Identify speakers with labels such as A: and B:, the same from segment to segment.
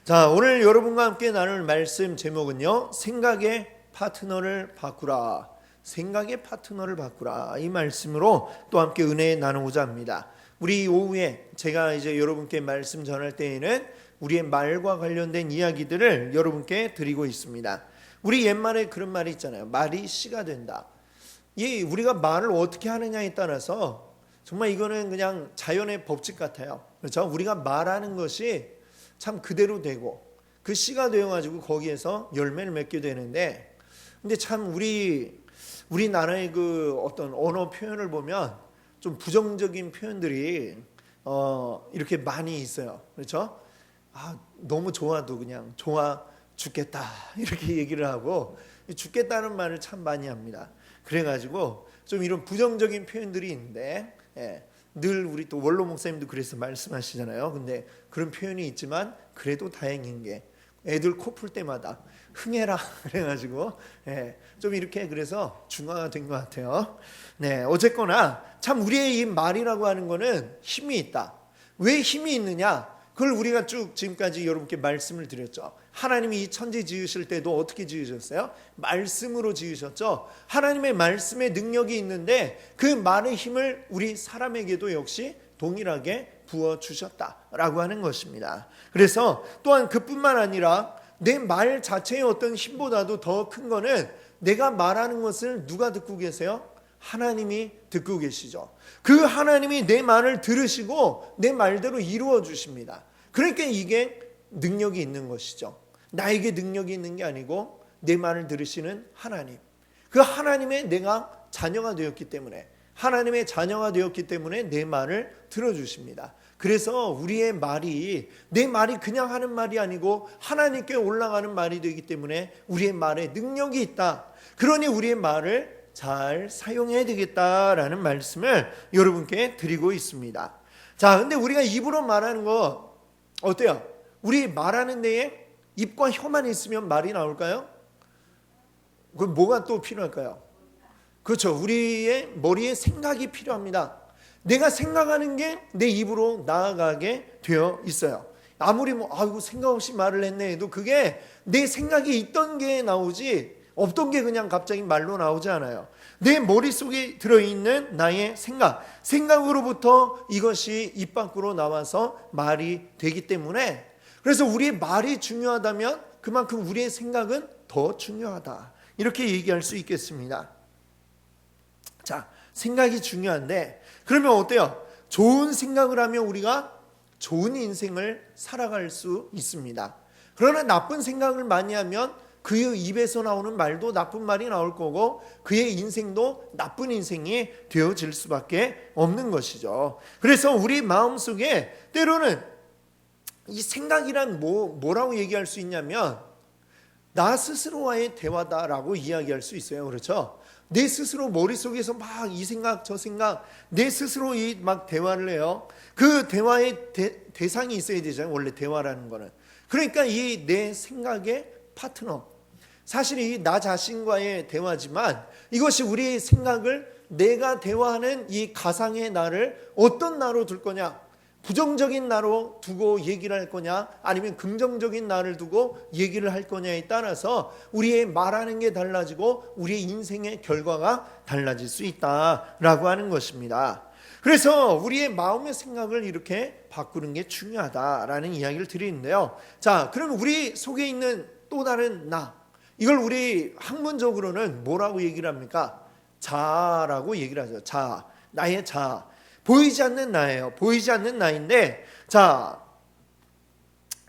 A: 자, 오늘 여러분과 함께 나눌 말씀 제목은요, 생각의 파트너를 바꾸라. 생각의 파트너를 바꾸라. 이 말씀으로 또 함께 은혜 나누고자 합니다. 우리 오후에 제가 이제 여러분께 말씀 전할 때에는 우리의 말과 관련된 이야기들을 여러분께 드리고 있습니다. 우리 옛말에 그런 말이 있잖아요. 말이 씨가 된다. 이 우리가 말을 어떻게 하느냐에 따라서 정말 이거는 그냥 자연의 법칙 같아요. 그렇죠? 우리가 말하는 것이 참 그대로 되고 그 씨가 되어가지고 거기에서 열매를 맺게 되는데, 근데 참 우리나라의 그 어떤 언어 표현을 보면 좀 부정적인 표현들이 이렇게 많이 있어요. 그렇죠? 너무 좋아도 그냥 좋아 죽겠다 이렇게 얘기를 하고, 죽겠다는 말을 참 많이 합니다. 그래가지고 좀 이런 부정적인 표현들이 있는데, 늘 우리 또 원로 목사님도 그래서 말씀하시잖아요. 근데 그런 표현이 있지만 그래도 다행인 게 애들 코 풀 때마다 흥해라 그래가지고 좀 이렇게 그래서 중화가 된 것 같아요. 어쨌거나 참 우리의 이 말이라고 하는 거는 힘이 있다. 왜 힘이 있느냐? 그걸 우리가 쭉 지금까지 여러분께 말씀을 드렸죠. 하나님이 이 천지 지으실 때도 어떻게 지으셨어요? 말씀으로 지으셨죠. 하나님의 말씀에 능력이 있는데 그 말의 힘을 우리 사람에게도 역시 동일하게 부어주셨다라고 하는 것입니다. 그래서 또한 그뿐만 아니라 내 말 자체의 어떤 힘보다도 더 큰 거는 내가 말하는 것을 누가 듣고 계세요? 하나님이 듣고 계시죠. 그 하나님이 내 말을 들으시고 내 말대로 이루어 주십니다. 그러니까 이게 능력이 있는 것이죠. 나에게 능력이 있는 게 아니고 내 말을 들으시는 하나님, 그 하나님의 내가 자녀가 되었기 때문에, 하나님의 자녀가 되었기 때문에 내 말을 들어주십니다. 그래서 우리의 말이 내 말이 그냥 하는 말이 아니고 하나님께 올라가는 말이 되기 때문에 우리의 말에 능력이 있다. 그러니 우리의 말을 잘 사용해야 되겠다라는 말씀을 여러분께 드리고 있습니다. 자, 근데 우리가 입으로 말하는 거 어때요? 우리 말하는 데에 입과 혀만 있으면 말이 나올까요? 그럼 뭐가 또 필요할까요? 그렇죠. 우리의 머리에 생각이 필요합니다. 내가 생각하는 게 내 입으로 나아가게 되어 있어요. 아무리 아이고 생각 없이 말을 했네 해도 그게 내 생각이 있던 게 나오지 없던 게 그냥 갑자기 말로 나오지 않아요. 내 머릿속에 들어있는 나의 생각으로부터 이것이 입 밖으로 나와서 말이 되기 때문에, 그래서 우리의 말이 중요하다면 그만큼 우리의 생각은 더 중요하다, 이렇게 얘기할 수 있겠습니다. 자, 생각이 중요한데 그러면 어때요? 좋은 생각을 하면 우리가 좋은 인생을 살아갈 수 있습니다. 그러나 나쁜 생각을 많이 하면 그 입에서 나오는 말도 나쁜 말이 나올 거고 그의 인생도 나쁜 인생이 되어질 수밖에 없는 것이죠. 그래서 우리 마음속에 때로는 이 생각이란 뭐라고 얘기할 수 있냐면 나 스스로와의 대화다라고 이야기할 수 있어요. 그렇죠? 내 스스로 머릿속에서 막 이 생각 저 생각 내 스스로 막 대화를 해요. 그 대화의 대상이 있어야 되잖아요. 원래 대화라는 거는. 그러니까 이 내 생각의 파트너, 사실 이 나 자신과의 대화지만 이것이 우리의 생각을, 내가 대화하는 이 가상의 나를 어떤 나로 둘 거냐, 부정적인 나로 두고 얘기를 할 거냐 아니면 긍정적인 나를 두고 얘기를 할 거냐에 따라서 우리의 말하는 게 달라지고 우리의 인생의 결과가 달라질 수 있다라고 하는 것입니다. 그래서 우리의 마음의 생각을 이렇게 바꾸는 게 중요하다라는 이야기를 드리는데요. 자, 그럼 우리 속에 있는 또 다른 나, 이걸 우리 학문적으로는 뭐라고 얘기를 합니까? 자아라고 얘기를 하죠. 자아, 나의 자아. 보이지 않는 나예요. 보이지 않는 나인데, 자,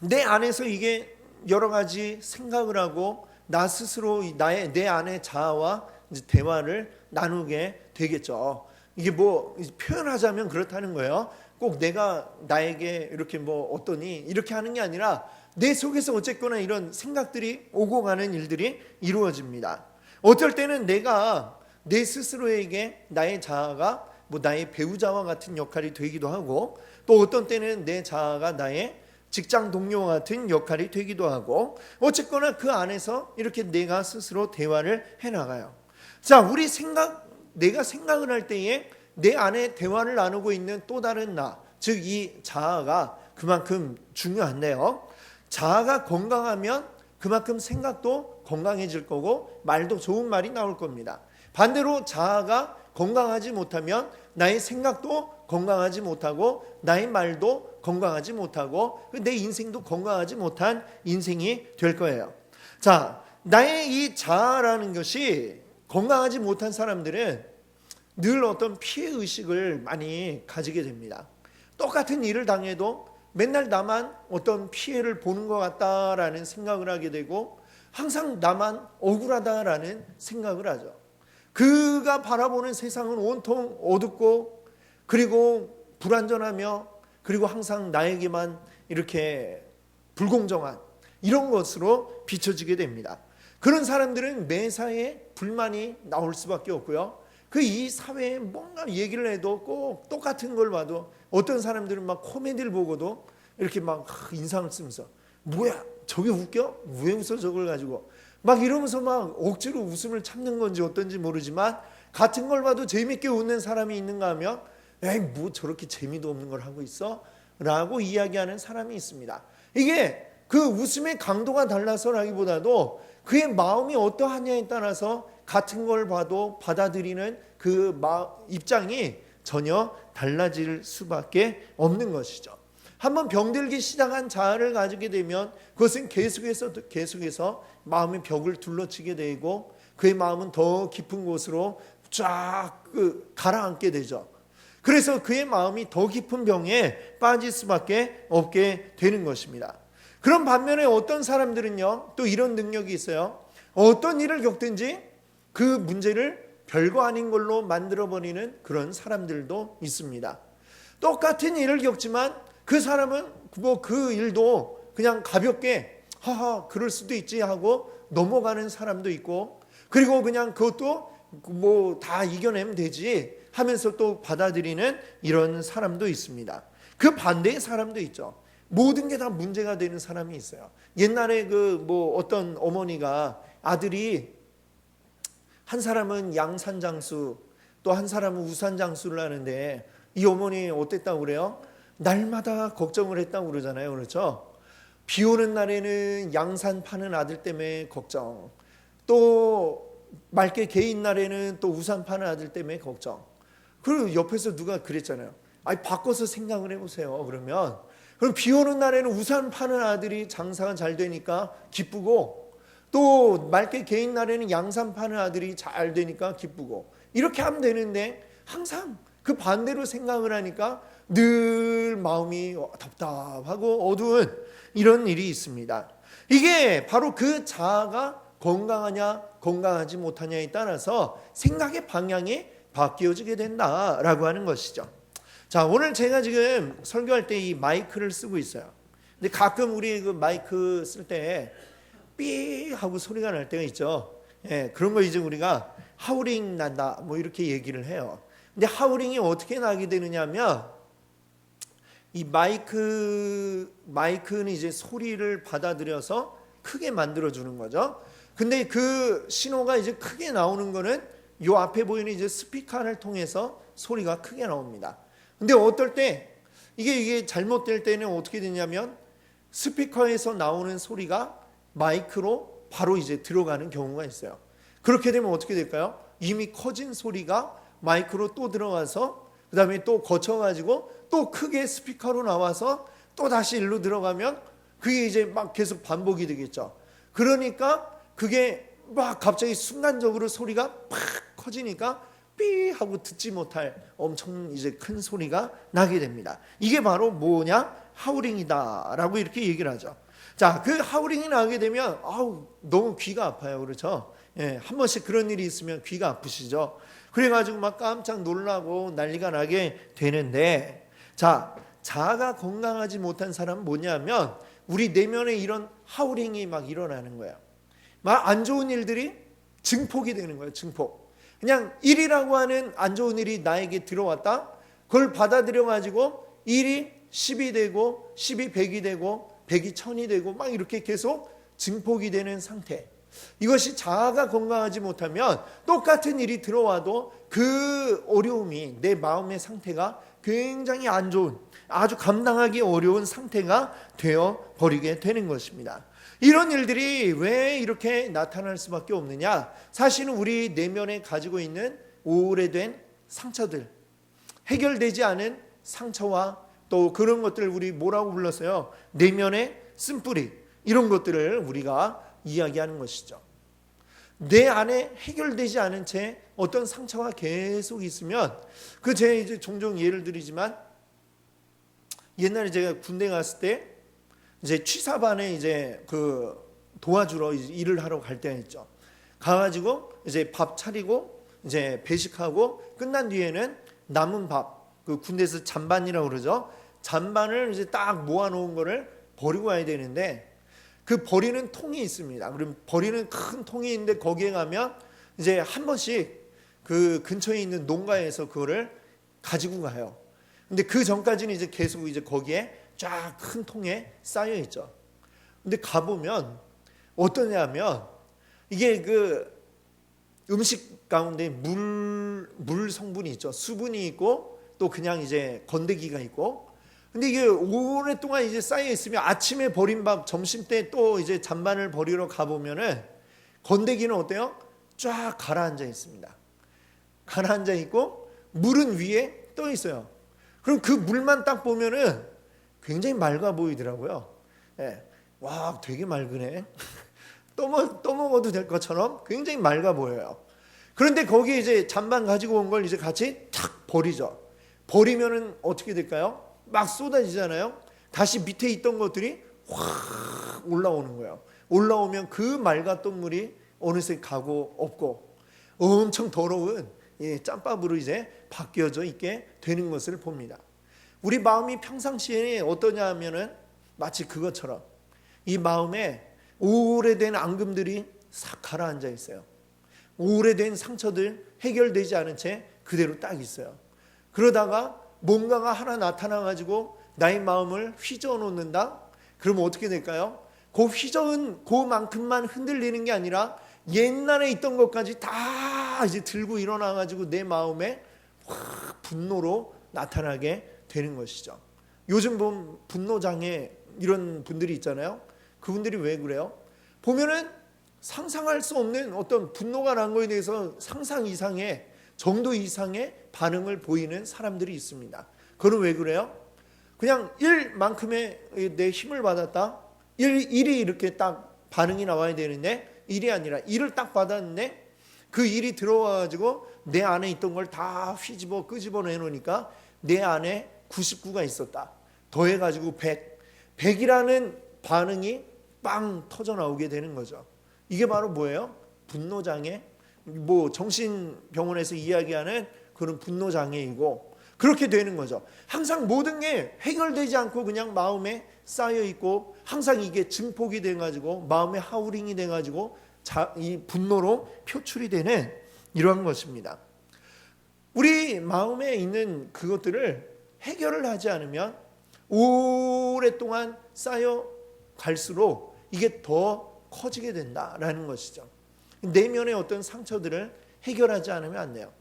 A: 내 안에서 이게 여러 가지 생각을 하고 나 스스로 내 안의 자아와 이제 대화를 나누게 되겠죠. 이게 표현하자면 그렇다는 거예요. 꼭 내가 나에게 이렇게 어떠니 이렇게 하는 게 아니라 내 속에서 어쨌거나 이런 생각들이 오고 가는 일들이 이루어집니다. 어떨 때는 내가 내 스스로에게 나의 자아가 나의 배우자와 같은 역할이 되기도 하고, 또 어떤 때는 내 자아가 나의 직장 동료와 같은 역할이 되기도 하고, 어쨌거나 그 안에서 이렇게 내가 스스로 대화를 해나가요. 자, 내가 생각을 할 때에 내 안에 대화를 나누고 있는 또 다른 나, 즉 이 자아가 그만큼 중요한데요. 자아가 건강하면 그만큼 생각도 건강해질 거고 말도 좋은 말이 나올 겁니다. 반대로 자아가 건강하지 못하면 나의 생각도 건강하지 못하고 나의 말도 건강하지 못하고 내 인생도 건강하지 못한 인생이 될 거예요. 자, 나의 이 자아라는 것이 건강하지 못한 사람들은 늘 어떤 피해의식을 많이 가지게 됩니다. 똑같은 일을 당해도 맨날 나만 어떤 피해를 보는 것 같다라는 생각을 하게 되고 항상 나만 억울하다라는 생각을 하죠. 그가 바라보는 세상은 온통 어둡고 그리고 불완전하며 그리고 항상 나에게만 이렇게 불공정한 이런 것으로 비춰지게 됩니다. 그런 사람들은 매사에 불만이 나올 수밖에 없고요. 그 이 사회에 뭔가 얘기를 해도 꼭 똑같은 걸 봐도 어떤 사람들은 막 코미디를 보고도 이렇게 막 인상을 쓰면서 뭐야 저게 웃겨? 왜 웃어 저걸 가지고 막 이러면서 막 억지로 웃음을 참는 건지 어떤지 모르지만 같은 걸 봐도 재밌게 웃는 사람이 있는가 하면 에이 뭐 저렇게 재미도 없는 걸 하고 있어? 라고 이야기하는 사람이 있습니다. 이게 그 웃음의 강도가 달라서라기보다도 그의 마음이 어떠하냐에 따라서 같은 걸 봐도 받아들이는 그 입장이 전혀 달라질 수밖에 없는 것이죠. 한번 병들기 시작한 자아를 가지게 되면 그것은 계속해서 마음의 벽을 둘러치게 되고 그의 마음은 더 깊은 곳으로 쫙 가라앉게 되죠. 그래서 그의 마음이 더 깊은 병에 빠질 수밖에 없게 되는 것입니다. 그런 반면에 어떤 사람들은요 또 이런 능력이 있어요. 어떤 일을 겪든지 그 문제를 별거 아닌 걸로 만들어버리는 그런 사람들도 있습니다. 똑같은 일을 겪지만 그 사람은 뭐 그 일도 그냥 가볍게 하하 그럴 수도 있지 하고 넘어가는 사람도 있고 그리고 그냥 그것도 뭐 다 이겨내면 되지 하면서 또 받아들이는 이런 사람도 있습니다. 그 반대의 사람도 있죠. 모든 게 다 문제가 되는 사람이 있어요. 옛날에 그 뭐 어떤 어머니가 아들이 한 사람은 양산장수 또 한 사람은 우산장수를 하는데 이 어머니 어땠다고 그래요? 날마다 걱정을 했다고 그러잖아요. 그렇죠? 비 오는 날에는 양산 파는 아들 때문에 걱정, 또 맑게 개인 날에는 또 우산 파는 아들 때문에 걱정. 그리고 옆에서 누가 그랬잖아요. 아니 바꿔서 생각을 해보세요. 그럼 비 오는 날에는 우산 파는 아들이 장사가 잘 되니까 기쁘고 또 맑게 개인 날에는 양산 파는 아들이 잘 되니까 기쁘고 이렇게 하면 되는데 항상 그 반대로 생각을 하니까 늘 마음이 답답하고 어두운 이런 일이 있습니다. 이게 바로 그 자아가 건강하냐 건강하지 못하냐에 따라서 생각의 방향이 바뀌어지게 된다라고 하는 것이죠. 자, 오늘 제가 지금 설교할 때 이 마이크를 쓰고 있어요. 근데 가끔 우리 그 마이크 쓸 때 삐 하고 소리가 날 때가 있죠. 예, 그런 거 이제 우리가 하우링 난다 뭐 이렇게 얘기를 해요. 근데 하우링이 어떻게 나게 되느냐면 이 마이크는 이제 소리를 받아들여서 크게 만들어 주는 거죠. 근데 그 신호가 이제 크게 나오는 거는 요 앞에 보이는 이제 스피커를 통해서 소리가 크게 나옵니다. 근데 어떨 때 이게 잘못될 때는 어떻게 되냐면 스피커에서 나오는 소리가 마이크로 바로 이제 들어가는 경우가 있어요. 그렇게 되면 어떻게 될까요? 이미 커진 소리가 마이크로 또 들어가서 그 다음에 또 거쳐가지고 또 크게 스피커로 나와서 또 다시 일로 들어가면 그게 이제 막 계속 반복이 되겠죠. 그러니까 그게 막 갑자기 순간적으로 소리가 팍 커지니까 삐 하고 듣지 못할 엄청 이제 큰 소리가 나게 됩니다. 이게 바로 뭐냐? 하우링이다라고 이렇게 얘기를 하죠. 자, 그 하우링이 나게 되면 너무 귀가 아파요. 그렇죠? 예, 한 번씩 그런 일이 있으면 귀가 아프시죠. 그래가지고 막 깜짝 놀라고 난리가 나게 되는데, 자, 자아가 건강하지 못한 사람은 뭐냐면 우리 내면에 이런 하우링이 막 일어나는 거예요. 막 안 좋은 일들이 증폭이 되는 거예요. 증폭. 그냥 일이라고 하는 안 좋은 일이 나에게 들어왔다. 그걸 받아들여 가지고 일이 10이 되고 10이 100이 되고 100이 1000이 되고 막 이렇게 계속 증폭이 되는 상태. 이것이 자아가 건강하지 못하면 똑같은 일이 들어와도 그 어려움이 내 마음의 상태가 굉장히 안 좋은, 아주 감당하기 어려운 상태가 되어 버리게 되는 것입니다. 이런 일들이 왜 이렇게 나타날 수밖에 없느냐? 사실은 우리 내면에 가지고 있는 오래된 상처들, 해결되지 않은 상처와 또 그런 것들을 우리 뭐라고 불렀어요? 내면의 쓴뿌리, 이런 것들을 우리가 이야기하는 것이죠. 내 안에 해결되지 않은 채 어떤 상처가 계속 있으면, 그 제가 이제 종종 예를 드리지만, 옛날에 제가 군대 갔을 때 이제 취사반에 이제 그 도와주러 이제 일을 하러 갈 때가 있죠. 가가지고 이제 밥 차리고 이제 배식하고 끝난 뒤에는 남은 밥, 그 군대에서 잔반이라고 그러죠. 잔반을 이제 딱 모아놓은 거를 버리고 와야 되는데, 그 버리는 통이 있습니다. 그럼 버리는 큰 통이 있는데 거기에 가면 이제 한 번씩 그 근처에 있는 농가에서 그거를 가지고 가요. 근데 그 전까지는 이제 계속 이제 거기에 쫙 큰 통에 쌓여 있죠. 근데 가보면 어떠냐면, 이게 그 음식 가운데 물 성분이 있죠. 수분이 있고 또 그냥 이제 건더기가 있고. 근데 이게 오랫동안 이제 쌓여 있으면 아침에 버린 밥, 점심 때 또 이제 잔반을 버리러 가보면은 건더기는 어때요? 쫙 가라앉아 있습니다. 가라앉아 있고 물은 위에 떠 있어요. 그럼 그 물만 딱 보면은 굉장히 맑아 보이더라고요. 예. 와, 되게 맑으네. 떠먹어도 될 것처럼 굉장히 맑아 보여요. 그런데 거기에 이제 잔반 가지고 온 걸 이제 같이 탁 버리죠. 버리면은 어떻게 될까요? 막 쏟아지잖아요. 다시 밑에 있던 것들이 확 올라오는 거예요. 올라오면 그 맑았던 물이 어느새 가고 없고 엄청 더러운 짬밥으로 이제 바뀌어져 있게 되는 것을 봅니다. 우리 마음이 평상시에 어떠냐 하면은 마치 그것처럼 이 마음에 오래된 앙금들이 싹 가라앉아 있어요. 오래된 상처들 해결되지 않은 채 그대로 딱 있어요. 그러다가 뭔가가 하나 나타나가지고 나의 마음을 휘저어 놓는다? 그러면 어떻게 될까요? 그 휘저은 그만큼만 흔들리는 게 아니라 옛날에 있던 것까지 다 이제 들고 일어나가지고 내 마음에 확 분노로 나타나게 되는 것이죠. 요즘 보면 분노장애 이런 분들이 있잖아요. 그분들이 왜 그래요? 보면은 상상할 수 없는 어떤 분노가 난 거에 대해서 상상 이상의 정도 이상의 반응을 보이는 사람들이 있습니다. 그건 왜 그래요? 그냥 1만큼의 내 힘을 받았다. 1이 이렇게 딱 반응이 나와야 되는데 1이 아니라 1을 딱 받았는데 그 1이 들어와가지고 내 안에 있던 걸 다 휘집어 끄집어내 놓으니까 내 안에 99가 있었다. 더해가지고 100. 100이라는 반응이 빵 터져 나오게 되는 거죠. 이게 바로 뭐예요? 분노장애. 뭐 정신병원에서 이야기하는 그런 분노장애이고 그렇게 되는 거죠. 항상 모든 게 해결되지 않고 그냥 마음에 쌓여 있고 항상 이게 증폭이 돼가지고 마음의 하우링이 돼가지고 이 분노로 표출이 되는 이러한 것입니다. 우리 마음에 있는 그것들을 해결을 하지 않으면 오랫동안 쌓여 갈수록 이게 더 커지게 된다라는 것이죠. 내면의 어떤 상처들을 해결하지 않으면 안 돼요.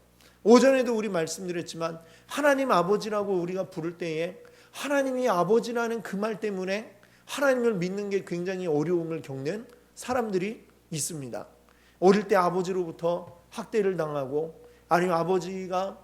A: 오전에도 우리 말씀드렸지만 하나님 아버지라고 우리가 부를 때에 하나님이 아버지라는 그 말 때문에 하나님을 믿는 게 굉장히 어려움을 겪는 사람들이 있습니다. 어릴 때 아버지로부터 학대를 당하고 아니면 아버지가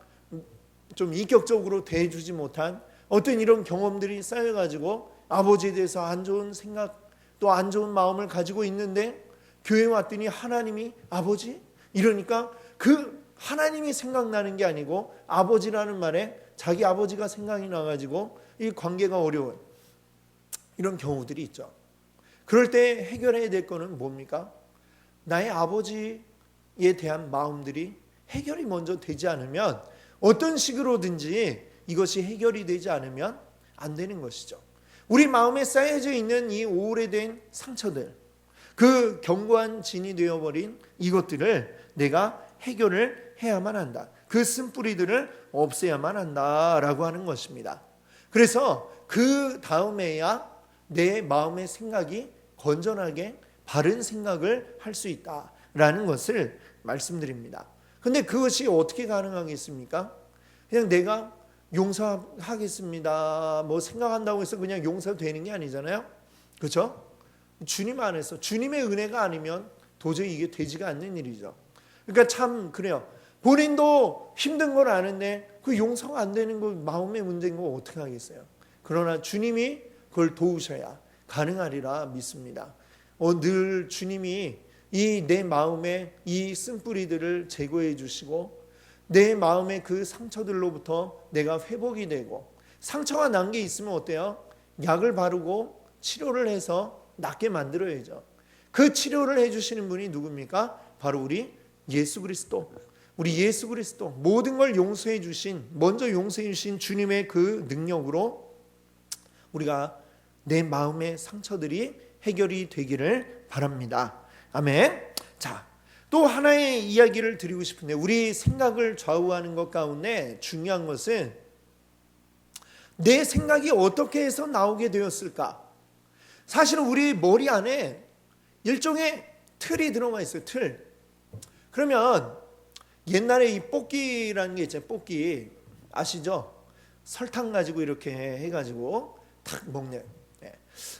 A: 좀 인격적으로 대해주지 못한 어떤 이런 경험들이 쌓여가지고 아버지에 대해서 안 좋은 생각 또 안 좋은 마음을 가지고 있는데 교회 왔더니 하나님이 아버지? 이러니까 그 하나님이 생각나는 게 아니고 아버지라는 말에 자기 아버지가 생각이 나가지고 이 관계가 어려운 이런 경우들이 있죠. 그럴 때 해결해야 될 거는 뭡니까? 나의 아버지에 대한 마음들이 해결이 먼저 되지 않으면 어떤 식으로든지 이것이 해결이 되지 않으면 안 되는 것이죠. 우리 마음에 쌓여져 있는 이 오래된 상처들, 그 견고한 진이 되어버린 이것들을 내가 해결을 해야만 한다. 그 쓴뿌리들을 없애야만 한다라고 하는 것입니다. 그래서 그 다음에야 내 마음의 생각이 건전하게 바른 생각을 할 수 있다라는 것을 말씀드립니다. 근데 그것이 어떻게 가능하겠습니까? 그냥 내가 용서하겠습니다 뭐 생각한다고 해서 그냥 용서되는 게 아니잖아요. 그렇죠? 주님 안에서 주님의 은혜가 아니면 도저히 이게 되지가 않는 일이죠. 그러니까 참 그래요. 본인도 힘든 걸 아는데 그 용서가 안 되는 거 마음의 문제인 거 어떻게 하겠어요. 그러나 주님이 그걸 도우셔야 가능하리라 믿습니다. 늘 주님이 이 내 마음의 이 쓴뿌리들을 제거해 주시고 내 마음의 그 상처들로부터 내가 회복이 되고, 상처가 난 게 있으면 어때요? 약을 바르고 치료를 해서 낫게 만들어야죠. 그 치료를 해주시는 분이 누굽니까? 바로 우리 예수 그리스도. 우리 예수 그리스도 모든 걸 용서해 주신, 먼저 용서해 주신 주님의 그 능력으로 우리가 내 마음의 상처들이 해결이 되기를 바랍니다. 아멘. 자, 또 하나의 이야기를 드리고 싶은데, 우리 생각을 좌우하는 것 가운데 중요한 것은 내 생각이 어떻게 해서 나오게 되었을까? 사실은 우리 머리 안에 일종의 틀이 들어가 있어요. 틀. 그러면 옛날에 이 뽑기라는 게 있잖아요. 뽑기 아시죠? 설탕 가지고 이렇게 해가지고 탁 먹는.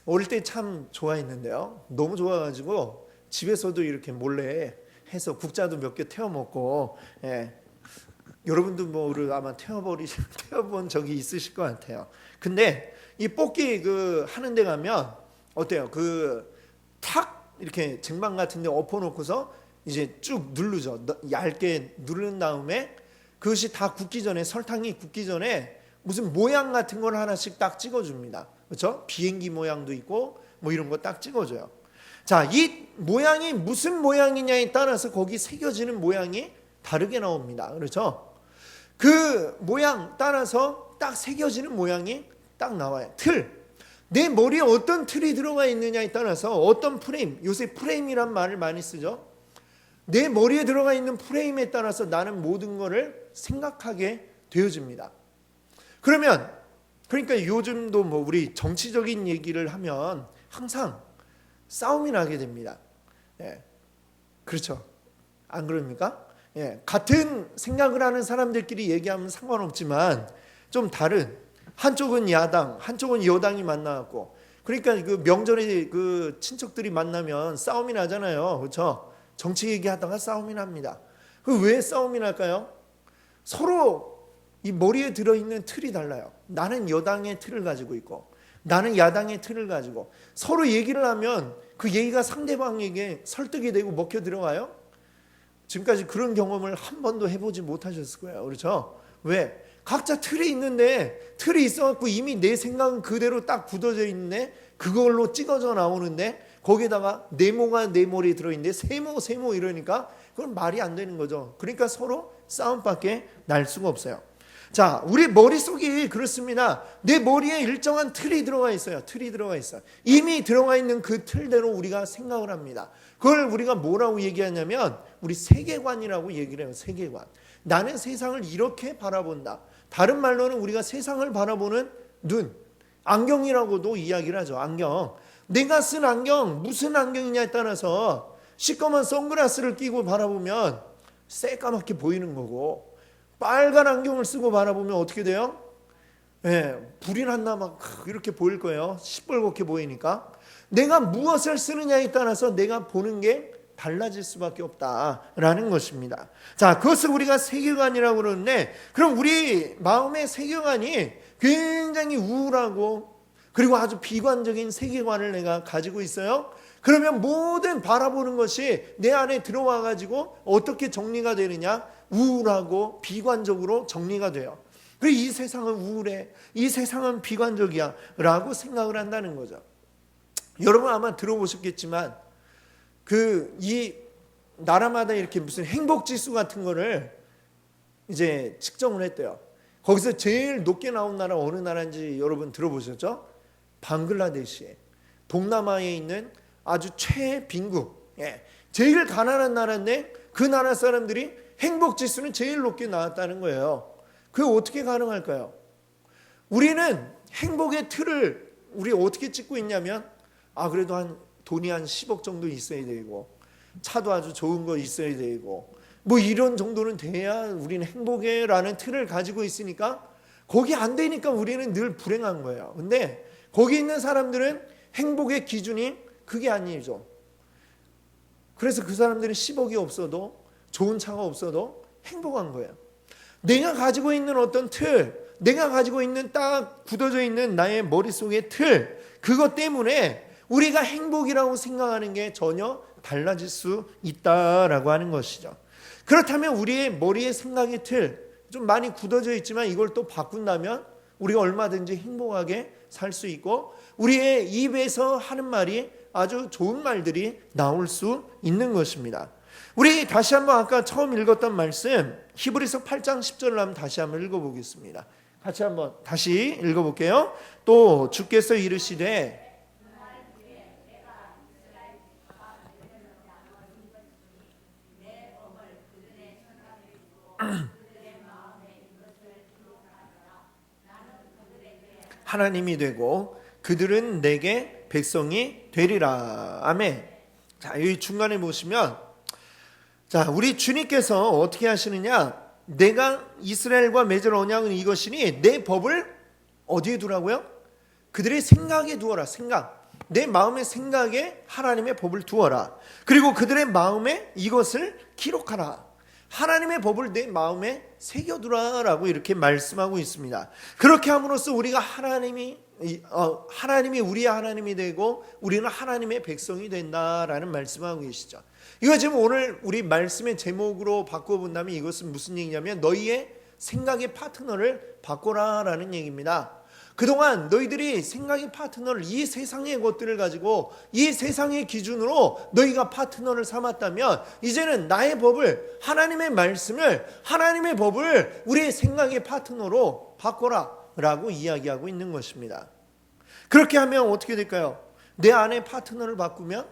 A: 어릴 때 참 좋아했는데요. 너무 좋아가지고 집에서도 이렇게 몰래 해서 국자도 몇 개 태워 먹고, 여러분도 뭐를 아마 태워본 적이 있으실 것 같아요. 근데 이 뽑기 그 하는 데 가면 어때요? 그 탁 이렇게 쟁반 같은 데 엎어놓고서 이제 쭉 누르죠. 얇게 누른 다음에 그것이 다 굳기 전에, 설탕이 굳기 전에 무슨 모양 같은 걸 하나씩 딱 찍어줍니다. 그렇죠? 비행기 모양도 있고 뭐 이런 거 딱 찍어줘요. 자, 이 모양이 무슨 모양이냐에 따라서 거기 새겨지는 모양이 다르게 나옵니다. 그렇죠? 그 모양 따라서 딱 새겨지는 모양이 딱 나와요. 틀. 내 머리에 어떤 틀이 들어가 있느냐에 따라서 어떤 프레임, 요새 프레임이란 말을 많이 쓰죠. 내 머리에 들어가 있는 프레임에 따라서 나는 모든 것을 생각하게 되어집니다. 그러니까 요즘도 뭐 우리 정치적인 얘기를 하면 항상 싸움이 나게 됩니다. 그렇죠? 안 그럽니까? 같은 생각을 하는 사람들끼리 얘기하면 상관없지만 좀 다른, 한쪽은 야당, 한쪽은 여당이 만나갖고, 그러니까 그 명절에 그 친척들이 만나면 싸움이 나잖아요. 그렇죠? 정치 얘기하다가 싸움이 납니다. 그 왜 싸움이 날까요? 서로 이 머리에 들어있는 틀이 달라요. 나는 여당의 틀을 가지고 있고 나는 야당의 틀을 가지고, 서로 얘기를 하면 그 얘기가 상대방에게 설득이 되고 먹혀 들어가요. 지금까지 그런 경험을 한 번도 해보지 못하셨을 거예요. 그렇죠? 왜? 각자 틀이 있는데, 틀이 있어갖고 이미 내 생각은 그대로 딱 굳어져 있는데 그걸로 찍어져 나오는데 거기에다가 네모가 내 머리에 들어있는데 세모 이러니까 그건 말이 안 되는 거죠. 그러니까 서로 싸움밖에 날 수가 없어요. 자, 우리 머릿속이 그렇습니다. 내 머리에 일정한 틀이 들어가 있어요. 틀이 들어가 있어요. 이미 들어가 있는 그 틀대로 우리가 생각을 합니다. 그걸 우리가 뭐라고 얘기하냐면 우리 세계관이라고 얘기를 해요. 세계관. 나는 세상을 이렇게 바라본다. 다른 말로는 우리가 세상을 바라보는 눈, 안경이라고도 이야기를 하죠. 안경. 내가 쓴 안경, 무슨 안경이냐에 따라서 시꺼먼 선글라스를 끼고 바라보면 새까맣게 보이는 거고, 빨간 안경을 쓰고 바라보면 어떻게 돼요? 불이 났나 막 이렇게 보일 거예요. 시뻘겋게 보이니까. 내가 무엇을 쓰느냐에 따라서 내가 보는 게 달라질 수밖에 없다라는 것입니다. 자, 그것을 우리가 세계관이라고 그러는데, 그럼 우리 마음의 세계관이 굉장히 우울하고 그리고 아주 비관적인 세계관을 내가 가지고 있어요. 그러면 모든 바라보는 것이 내 안에 들어와 가지고 어떻게 정리가 되느냐? 우울하고 비관적으로 정리가 돼요. 그리고 이 세상은 우울해, 이 세상은 비관적이야 라고 생각을 한다는 거죠. 여러분 아마 들어보셨겠지만 이 나라마다 이렇게 무슨 행복지수 같은 거를 이제 측정을 했대요. 거기서 제일 높게 나온 나라 어느 나라인지 여러분 들어보셨죠? 방글라데시, 동남아에 있는 아주 최빈국, 제일 가난한 나라인데 그 나라 사람들이 행복지수는 제일 높게 나왔다는 거예요. 그게 어떻게 가능할까요? 우리는 행복의 틀을 우리 어떻게 찍고 있냐면, 그래도 돈이 한 10억 정도 있어야 되고, 차도 아주 좋은 거 있어야 되고, 뭐 이런 정도는 돼야 우리는 행복해라는 틀을 가지고 있으니까 거기 안 되니까 우리는 늘 불행한 거예요. 근데 거기 있는 사람들은 행복의 기준이 그게 아니죠. 그래서 그 사람들은 10억이 없어도, 좋은 차가 없어도 행복한 거예요. 내가 가지고 있는 어떤 틀, 내가 가지고 있는 딱 굳어져 있는 나의 머릿속의 틀, 그것 때문에 우리가 행복이라고 생각하는 게 전혀 달라질 수 있다라고 하는 것이죠. 그렇다면 우리의 머리의 생각의 틀, 좀 많이 굳어져 있지만 이걸 또 바꾼다면 우리가 얼마든지 행복하게 살 수 있고, 우리의 입에서 하는 말이 아주 좋은 말들이 나올 수 있는 것입니다. 우리 다시 한번 아까 처음 읽었던 말씀 히브리서 8장 10절을 한번 다시 한번 읽어보겠습니다. 같이 한번 다시 읽어볼게요. 또 주께서 이르시되 하나님이 되고 그들은 내게 백성이 되리라. 아멘. 자, 여기 중간에 보시면, 자, 우리 주님께서 어떻게 하시느냐? 내가 이스라엘과 맺을 언약은 이것이니 내 법을 어디에 두라고요? 그들의 생각에 두어라. 생각. 내 마음의 생각에 하나님의 법을 두어라. 그리고 그들의 마음에 이것을 기록하라. 하나님의 법을 내 마음에 새겨두라라고 이렇게 말씀하고 있습니다. 그렇게 함으로써 우리가 하나님이 우리의 하나님이 되고 우리는 하나님의 백성이 된다라는 말씀하고 계시죠. 이거 지금 오늘 우리 말씀의 제목으로 바꿔본다면 이것은 무슨 얘기냐면 너희의 생각의 파트너를 바꿔라라는 얘기입니다. 그동안 너희들이 생각의 파트너를 이 세상의 것들을 가지고 이 세상의 기준으로 너희가 파트너를 삼았다면 이제는 나의 법을, 하나님의 말씀을, 하나님의 법을 우리의 생각의 파트너로 바꿔라 라고 이야기하고 있는 것입니다. 그렇게 하면 어떻게 될까요? 내 안에 파트너를 바꾸면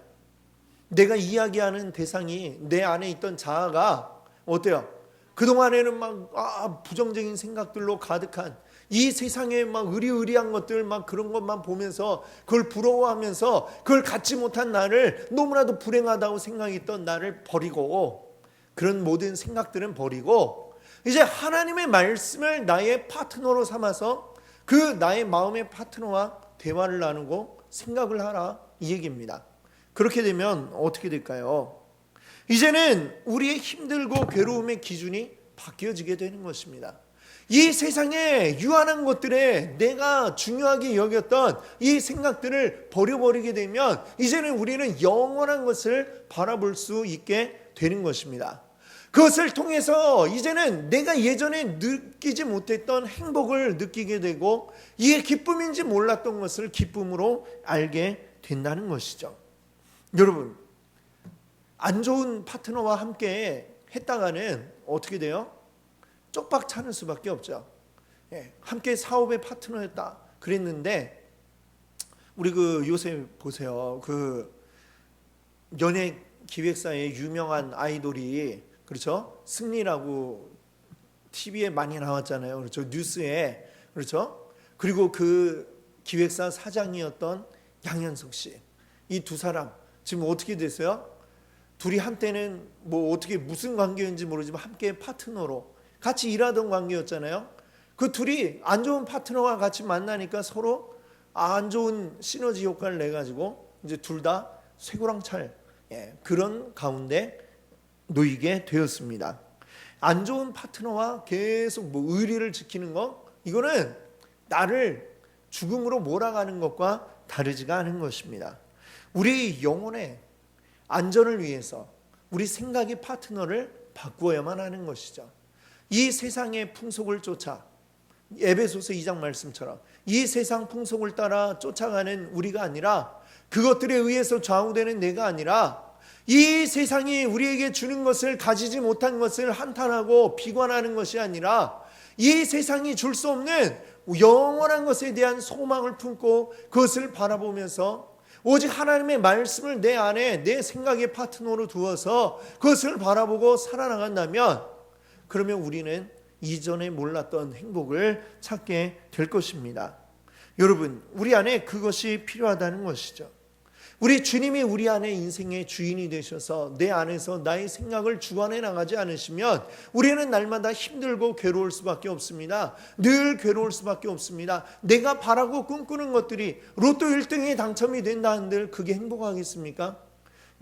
A: 내가 이야기하는 대상이, 내 안에 있던 자아가 어때요? 그동안에는 막 부정적인 생각들로 가득한 이 세상에 막 의리의리한 것들, 막 그런 것만 보면서 그걸 부러워하면서 그걸 갖지 못한 나를, 너무나도 불행하다고 생각했던 나를 버리고, 그런 모든 생각들은 버리고 이제 하나님의 말씀을 나의 파트너로 삼아서 그 나의 마음의 파트너와 대화를 나누고 생각을 하라, 이 얘기입니다. 그렇게 되면 어떻게 될까요? 이제는 우리의 힘들고 괴로움의 기준이 바뀌어지게 되는 것입니다. 이 세상에 유한한 것들에 내가 중요하게 여겼던 이 생각들을 버려버리게 되면 이제는 우리는 영원한 것을 바라볼 수 있게 되는 것입니다. 그것을 통해서 이제는 내가 예전에 느끼지 못했던 행복을 느끼게 되고 이게 기쁨인지 몰랐던 것을 기쁨으로 알게 된다는 것이죠. 여러분, 안 좋은 파트너와 함께 했다가는 어떻게 돼요? 쪽박 차는 수밖에 없죠. 함께 사업의 파트너였다 그랬는데, 우리 요새 보세요. 연예 기획사의 유명한 아이돌이, 그렇죠? 승리라고 TV에 많이 나왔잖아요. 그렇죠? 뉴스에. 그렇죠? 그리고 그 기획사 사장이었던 양현석 씨. 이 두 사람 지금 어떻게 됐어요? 둘이 한때는 어떻게 무슨 관계인지 모르지만 함께 파트너로 같이 일하던 관계였잖아요. 그 둘이 안 좋은 파트너와 같이 만나니까 서로 안 좋은 시너지 효과를 내가지고 이제 둘 다 쇠고랑찰, 그런 가운데 놓이게 되었습니다. 안 좋은 파트너와 계속 의리를 지키는 거, 이거는 나를 죽음으로 몰아가는 것과 다르지가 않은 것입니다. 우리 영혼의 안전을 위해서 우리 생각의 파트너를 바꾸어야만 하는 것이죠. 이 세상의 풍속을 쫓아, 에베소서 2장 말씀처럼 이 세상 풍속을 따라 쫓아가는 우리가 아니라, 그것들에 의해서 좌우되는 내가 아니라, 이 세상이 우리에게 주는 것을, 가지지 못한 것을 한탄하고 비관하는 것이 아니라 이 세상이 줄 수 없는 영원한 것에 대한 소망을 품고 그것을 바라보면서 오직 하나님의 말씀을 내 안에 내 생각의 파트너로 두어서 그것을 바라보고 살아나간다면, 그러면 우리는 이전에 몰랐던 행복을 찾게 될 것입니다. 여러분, 우리 안에 그것이 필요하다는 것이죠. 우리 주님이 우리 안에 인생의 주인이 되셔서 내 안에서 나의 생각을 주관해 나가지 않으시면 우리는 날마다 힘들고 괴로울 수밖에 없습니다. 늘 괴로울 수밖에 없습니다. 내가 바라고 꿈꾸는 것들이 로또 1등에 당첨이 된다 한들 그게 행복하겠습니까?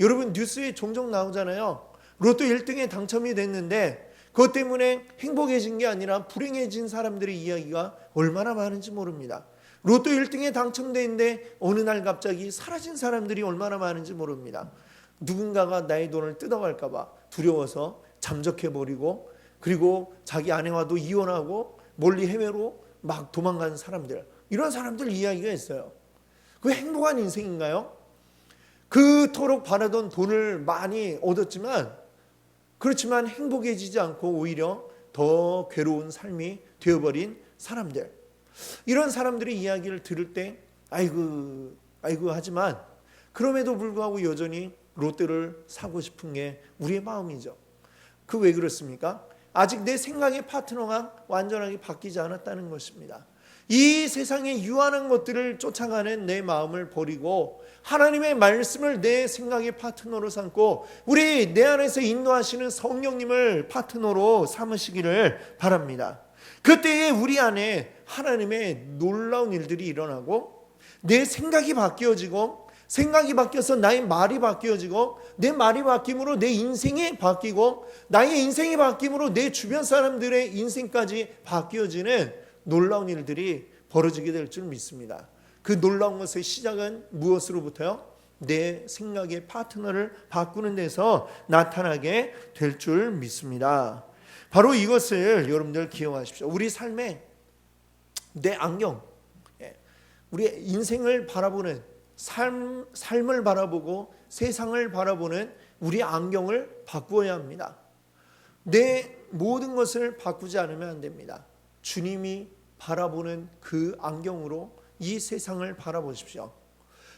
A: 여러분 뉴스에 종종 나오잖아요. 로또 1등에 당첨이 됐는데 그것 때문에 행복해진 게 아니라 불행해진 사람들의 이야기가 얼마나 많은지 모릅니다. 로또 1등에 당첨되는데 어느 날 갑자기 사라진 사람들이 얼마나 많은지 모릅니다. 누군가가 나의 돈을 뜯어갈까 봐 두려워서 잠적해버리고 그리고 자기 아내와도 이혼하고 멀리 해외로 막 도망가는 사람들, 이런 사람들 이야기가 있어요. 그 행복한 인생인가요? 그토록 바라던 돈을 많이 얻었지만 그렇지만 행복해지지 않고 오히려 더 괴로운 삶이 되어버린 사람들, 이런 사람들의 이야기를 들을 때 아이고 하지만 그럼에도 불구하고 여전히 로또를 사고 싶은 게 우리의 마음이죠. 그 왜 그렇습니까? 아직 내 생각의 파트너가 완전하게 바뀌지 않았다는 것입니다. 이 세상의 유한한 것들을 쫓아가는 내 마음을 버리고 하나님의 말씀을 내 생각의 파트너로 삼고 우리 내 안에서 인도하시는 성령님을 파트너로 삼으시기를 바랍니다. 그때에 우리 안에 하나님의 놀라운 일들이 일어나고 내 생각이 바뀌어지고 생각이 바뀌어서 나의 말이 바뀌어지고 내 말이 바뀜으로 내 인생이 바뀌고 나의 인생이 바뀜으로 내 주변 사람들의 인생까지 바뀌어지는 놀라운 일들이 벌어지게 될 줄 믿습니다. 그 놀라운 것의 시작은 무엇으로부터요? 내 생각의 파트너를 바꾸는 데서 나타나게 될 줄 믿습니다. 바로 이것을 여러분들 기억하십시오. 우리 삶에 내 안경, 우리 인생을 바라보는 삶을 바라보고 세상을 바라보는 우리 안경을 바꾸어야 합니다. 내 모든 것을 바꾸지 않으면 안 됩니다. 주님이 바라보는 그 안경으로 이 세상을 바라보십시오.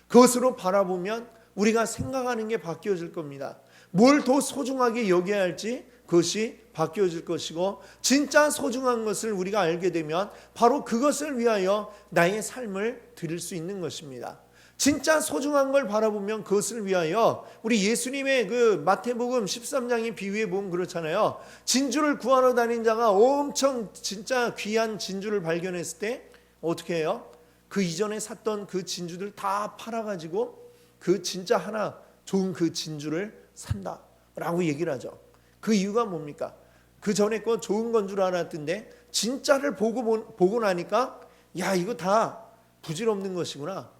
A: 그것으로 바라보면 우리가 생각하는 게 바뀌어질 겁니다. 뭘 더 소중하게 여겨야 할지 그것이 바뀌어질 것이고 진짜 소중한 것을 우리가 알게 되면 바로 그것을 위하여 나의 삶을 드릴 수 있는 것입니다. 진짜 소중한 걸 바라보면 그것을 위하여 우리 예수님의 그 마태복음 13장의 비유에 보면 그렇잖아요. 진주를 구하러 다닌 자가 엄청 진짜 귀한 진주를 발견했을 때 어떻게 해요? 그 이전에 샀던 그 진주들 다 팔아가지고 그 진짜 하나 좋은 그 진주를 산다라고 얘기를 하죠. 그 이유가 뭡니까? 그 전에 거 좋은 건 줄 알았던데 진짜를 보고 나니까 야 이거 다 부질없는 것이구나,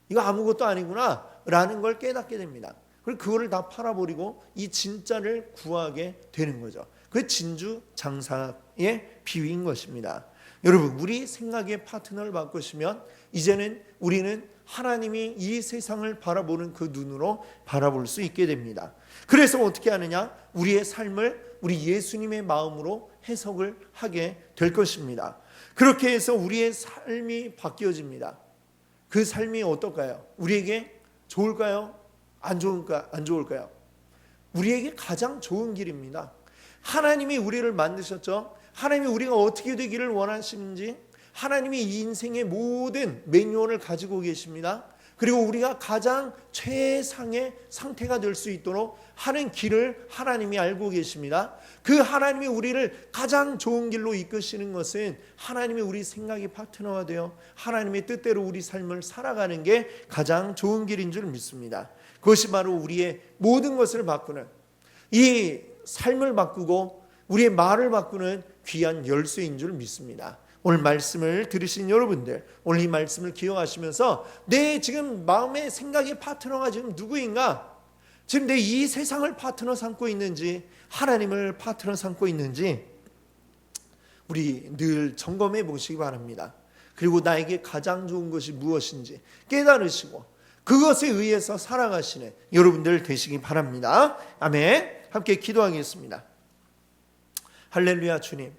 A: 이거 아무것도 아니구나 라는 걸 깨닫게 됩니다. 그리고 그거를 다 팔아버리고 이 진짜를 구하게 되는 거죠. 그 진주 장사의 비유인 것입니다. 여러분 우리 생각의 파트너를 바꾸시면 이제는 우리는 하나님이 이 세상을 바라보는 그 눈으로 바라볼 수 있게 됩니다. 그래서 어떻게 하느냐? 우리의 삶을 우리 예수님의 마음으로 해석을 하게 될 것입니다. 그렇게 해서 우리의 삶이 바뀌어집니다. 그 삶이 어떨까요? 우리에게 좋을까요? 안 좋을까요? 우리에게 가장 좋은 길입니다. 하나님이 우리를 만드셨죠. 하나님이 우리가 어떻게 되기를 원하시는지 하나님이 이 인생의 모든 매뉴얼을 가지고 계십니다. 그리고 우리가 가장 최상의 상태가 될 수 있도록 하는 길을 하나님이 알고 계십니다. 그 하나님이 우리를 가장 좋은 길로 이끄시는 것은 하나님이 우리 생각의 파트너가 되어 하나님의 뜻대로 우리 삶을 살아가는 게 가장 좋은 길인 줄 믿습니다. 그것이 바로 우리의 모든 것을 바꾸는, 이 삶을 바꾸고 우리의 말을 바꾸는 귀한 열쇠인 줄 믿습니다. 오늘 말씀을 들으신 여러분들, 오늘 이 말씀을 기억하시면서 내 지금 마음의 생각의 파트너가 지금 누구인가? 지금 내 이 세상을 파트너 삼고 있는지 하나님을 파트너 삼고 있는지 우리 늘 점검해 보시기 바랍니다. 그리고 나에게 가장 좋은 것이 무엇인지 깨달으시고 그것에 의해서 살아가시는 여러분들 되시기 바랍니다. 아멘. 함께 기도하겠습니다. 할렐루야. 주님,